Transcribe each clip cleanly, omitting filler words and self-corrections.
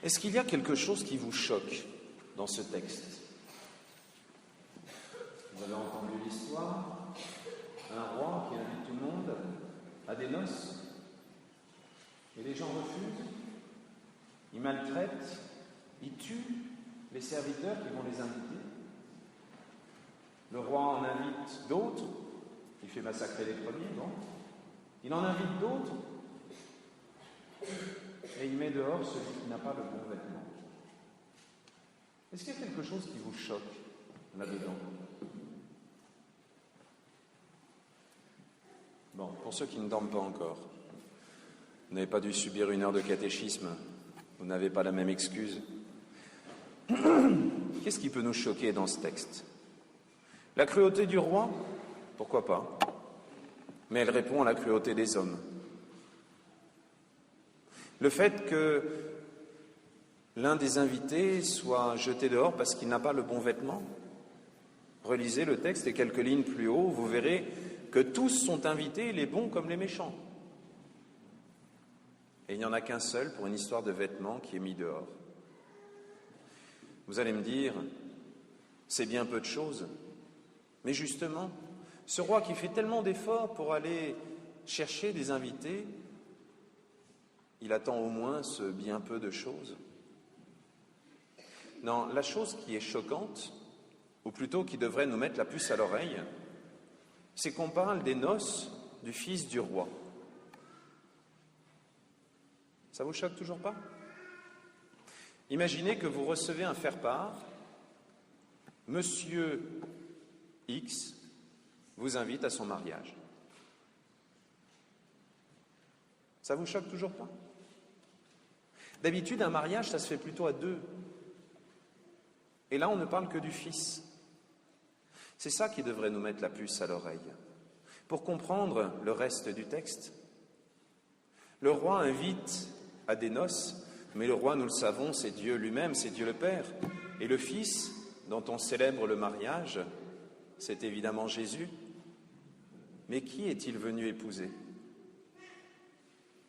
Est-ce qu'il y a quelque chose qui vous choque dans ce texte? Vous avez entendu l'histoire, un roi qui invite tout le monde à des noces, et les gens refusent, ils maltraitent, ils tuent les serviteurs qui vont les inviter. Le roi en invite d'autres, il fait massacrer les premiers, bon. Il en invite d'autres, et il met dehors celui qui n'a pas le bon vêtement. Est-ce qu'il y a quelque chose qui vous choque là-dedans? Bon, pour ceux qui ne dorment pas encore, vous n'avez pas dû subir une heure de catéchisme, vous n'avez pas la même excuse. Qu'est-ce qui peut nous choquer dans ce texte? La cruauté du roi? Pourquoi pas? Mais elle répond à la cruauté des hommes. Le fait que l'un des invités soit jeté dehors parce qu'il n'a pas le bon vêtement? Relisez le texte et quelques lignes plus haut, vous verrez que tous sont invités, les bons comme les méchants. Et il n'y en a qu'un seul pour une histoire de vêtements qui est mis dehors. Vous allez me dire, c'est bien peu de choses. Mais justement, ce roi qui fait tellement d'efforts pour aller chercher des invités, il attend au moins ce bien peu de choses. Non, la chose qui est choquante, ou plutôt qui devrait nous mettre la puce à l'oreille, c'est qu'on parle des noces du fils du roi. Ça vous choque toujours pas? Imaginez que vous recevez un faire-part, Monsieur X vous invite à son mariage. Ça vous choque toujours pas? D'habitude, un mariage, ça se fait plutôt à deux. Et là, on ne parle que du fils. C'est ça qui devrait nous mettre la puce à l'oreille. Pour comprendre le reste du texte, le roi invite à des noces, mais le roi, nous le savons, c'est Dieu lui-même, c'est Dieu le Père. Et le Fils, dont on célèbre le mariage, c'est évidemment Jésus. Mais qui est-il venu épouser?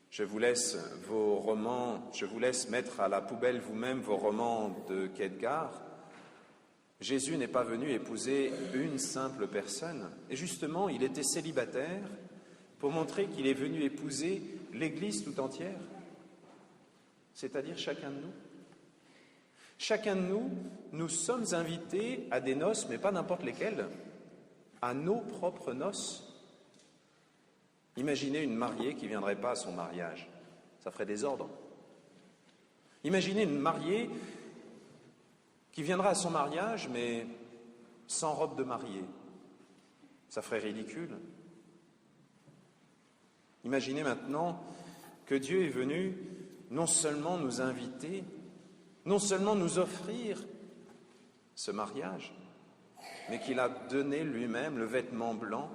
Je vous laisse mettre à la poubelle vous-même vos romans de Kierkegaard. Jésus n'est pas venu épouser une simple personne. Et justement, il était célibataire pour montrer qu'il est venu épouser l'Église tout entière, c'est-à-dire chacun de nous. Chacun de nous, nous sommes invités à des noces, mais pas n'importe lesquelles, à nos propres noces. Imaginez une mariée qui ne viendrait pas à son mariage, ça ferait désordre. Imaginez une mariée qui viendra à son mariage, mais sans robe de mariée. Ça ferait ridicule. Imaginez maintenant que Dieu est venu non seulement nous inviter, non seulement nous offrir ce mariage, mais qu'il a donné lui-même le vêtement blanc,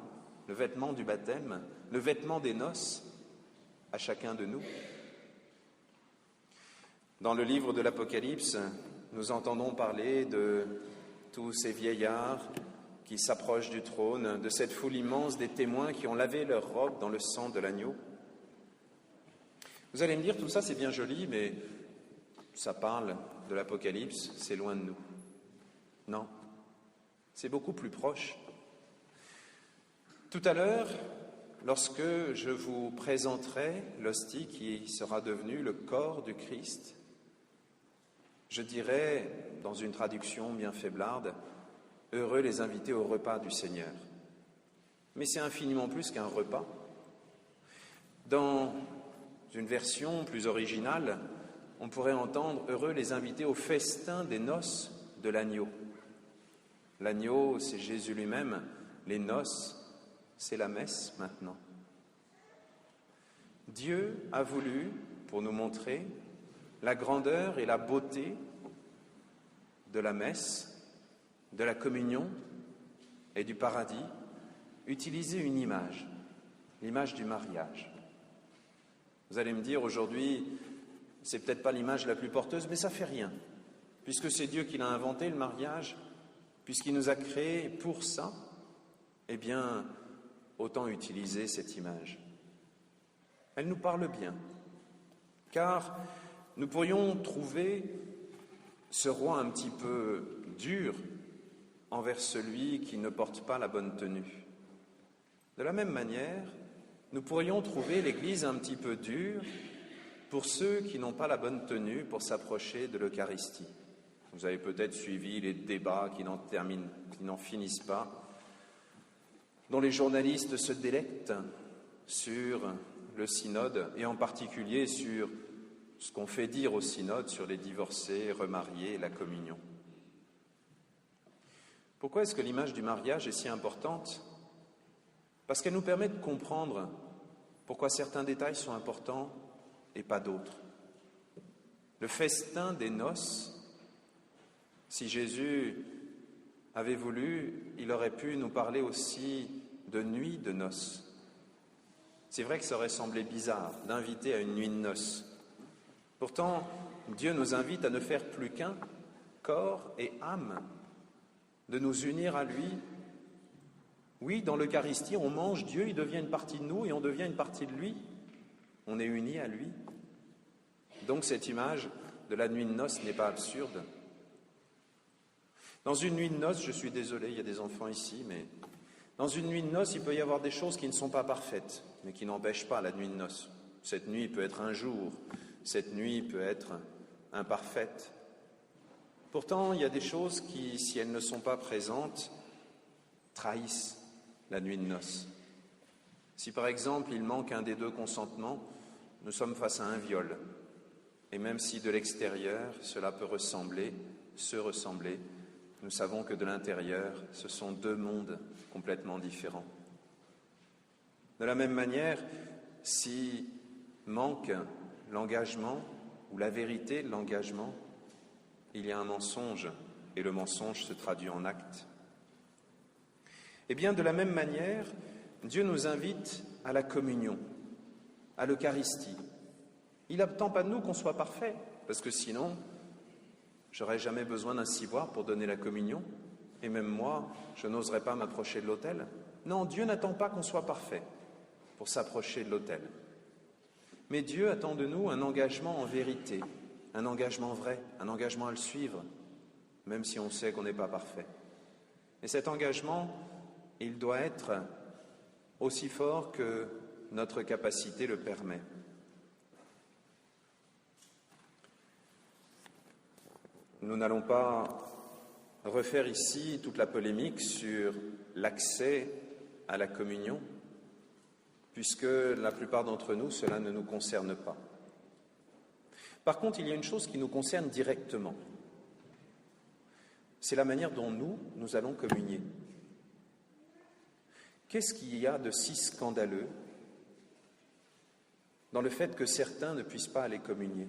le vêtement du baptême, le vêtement des noces à chacun de nous. Dans le livre de l'Apocalypse, nous entendons parler de tous ces vieillards qui s'approchent du trône, de cette foule immense des témoins qui ont lavé leurs robes dans le sang de l'agneau. Vous allez me dire, tout ça c'est bien joli, mais ça parle de l'Apocalypse, c'est loin de nous. Non, c'est beaucoup plus proche. Tout à l'heure, lorsque je vous présenterai l'hostie qui sera devenue le corps du Christ, je dirais, dans une traduction bien faiblarde, « Heureux les invités au repas du Seigneur ». Mais c'est infiniment plus qu'un repas. Dans une version plus originale, on pourrait entendre « Heureux les invités au festin des noces de l'agneau ». L'agneau, c'est Jésus lui-même. Les noces, c'est la messe maintenant. Dieu a voulu, pour nous montrer la grandeur et la beauté de la messe, de la communion et du paradis, utiliser une image, l'image du mariage. Vous allez me dire aujourd'hui, c'est peut-être pas l'image la plus porteuse, mais ça fait rien, puisque c'est Dieu qui l'a inventé, le mariage, puisqu'il nous a créés pour ça, eh bien, autant utiliser cette image. Elle nous parle bien, car nous pourrions trouver ce roi un petit peu dur envers celui qui ne porte pas la bonne tenue. De la même manière, nous pourrions trouver l'Église un petit peu dure pour ceux qui n'ont pas la bonne tenue pour s'approcher de l'Eucharistie. Vous avez peut-être suivi les débats qui n'en finissent pas, dont les journalistes se délectent sur le synode et en particulier sur ce qu'on fait dire au synode sur les divorcés, remariés et la communion. Pourquoi est-ce que l'image du mariage est si importante ? Parce qu'elle nous permet de comprendre pourquoi certains détails sont importants et pas d'autres. Le festin des noces, si Jésus avait voulu, il aurait pu nous parler aussi de nuit de noces. C'est vrai que ça aurait semblé bizarre d'inviter à une nuit de noces. Pourtant, Dieu nous invite à ne faire plus qu'un, corps et âme, de nous unir à lui. Oui, dans l'Eucharistie, on mange Dieu, il devient une partie de nous et on devient une partie de lui. On est unis à lui. Donc cette image de la nuit de noces n'est pas absurde. Dans une nuit de noces, je suis désolé, il y a des enfants ici, mais dans une nuit de noces, il peut y avoir des choses qui ne sont pas parfaites, mais qui n'empêchent pas la nuit de noces. Cette nuit peut être un jour, cette nuit peut être imparfaite. Pourtant, il y a des choses qui, si elles ne sont pas présentes, trahissent la nuit de noces. Si par exemple il manque un des deux consentements, nous sommes face à un viol. Et même si de l'extérieur cela peut se ressembler, nous savons que de l'intérieur, ce sont deux mondes complètement différents. De la même manière, si manque l'engagement ou la vérité de l'engagement, il y a un mensonge et le mensonge se traduit en acte. Eh bien, de la même manière, Dieu nous invite à la communion, à l'Eucharistie. Il n'attend pas de nous qu'on soit parfait, parce que sinon, j'aurais jamais besoin d'un ciboire pour donner la communion, et même moi, je n'oserais pas m'approcher de l'autel. Non, Dieu n'attend pas qu'on soit parfait pour s'approcher de l'autel. Mais Dieu attend de nous un engagement en vérité, un engagement vrai, un engagement à le suivre, même si on sait qu'on n'est pas parfait. Et cet engagement, il doit être aussi fort que notre capacité le permet. Nous n'allons pas refaire ici toute la polémique sur l'accès à la communion, puisque la plupart d'entre nous, cela ne nous concerne pas. Par contre, il y a une chose qui nous concerne directement. C'est la manière dont nous allons communier. Qu'est-ce qu'il y a de si scandaleux dans le fait que certains ne puissent pas aller communier ?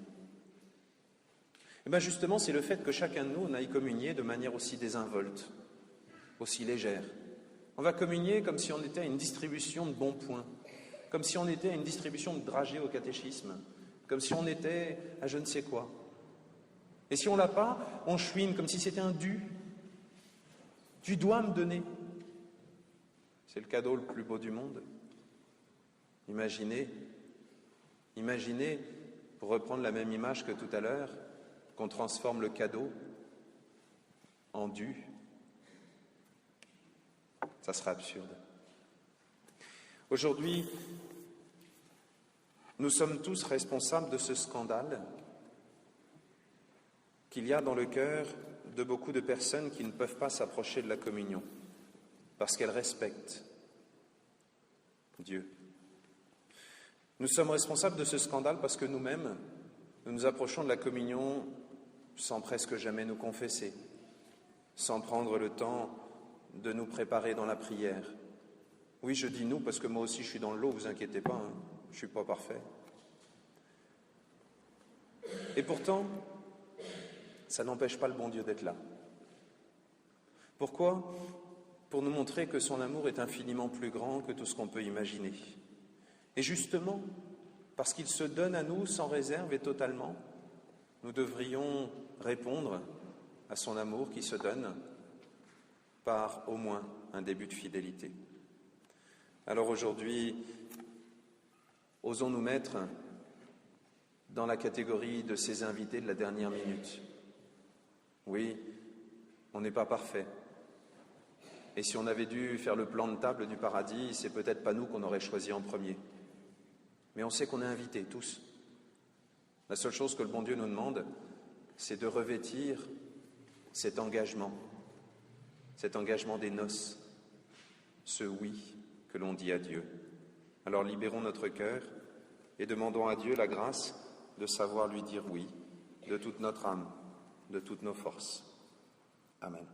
Eh bien justement, c'est le fait que chacun de nous aille communier de manière aussi désinvolte, aussi légère. On va communier comme si on était à une distribution de bons points, comme si on était à une distribution de dragées au catéchisme, comme si on était à je ne sais quoi. Et si on l'a pas, on chouine comme si c'était un dû. Tu dois me donner. C'est le cadeau le plus beau du monde. Imaginez, pour reprendre la même image que tout à l'heure, qu'on transforme le cadeau en dû. Ça serait absurde. Aujourd'hui, nous sommes tous responsables de ce scandale qu'il y a dans le cœur de beaucoup de personnes qui ne peuvent pas s'approcher de la communion parce qu'elles respectent Dieu. Nous sommes responsables de ce scandale parce que nous-mêmes, nous nous approchons de la communion sans presque jamais nous confesser, sans prendre le temps de nous préparer dans la prière. Oui, je dis nous parce que moi aussi je suis dans le lot, vous inquiétez pas, je ne suis pas parfait. Et pourtant, ça n'empêche pas le bon Dieu d'être là. Pourquoi ? Pour nous montrer que son amour est infiniment plus grand que tout ce qu'on peut imaginer. Et justement, parce qu'il se donne à nous sans réserve et totalement, nous devrions répondre à son amour qui se donne par au moins un début de fidélité. Alors aujourd'hui, osons nous mettre dans la catégorie de ces invités de la dernière minute. Oui, on n'est pas parfait. Et si on avait dû faire le plan de table du paradis, c'est peut-être pas nous qu'on aurait choisi en premier. Mais on sait qu'on est invités, tous. La seule chose que le bon Dieu nous demande, c'est de revêtir cet engagement des noces, ce oui que l'on dit à Dieu. Alors libérons notre cœur et demandons à Dieu la grâce de savoir lui dire oui, de toute notre âme, de toutes nos forces. Amen.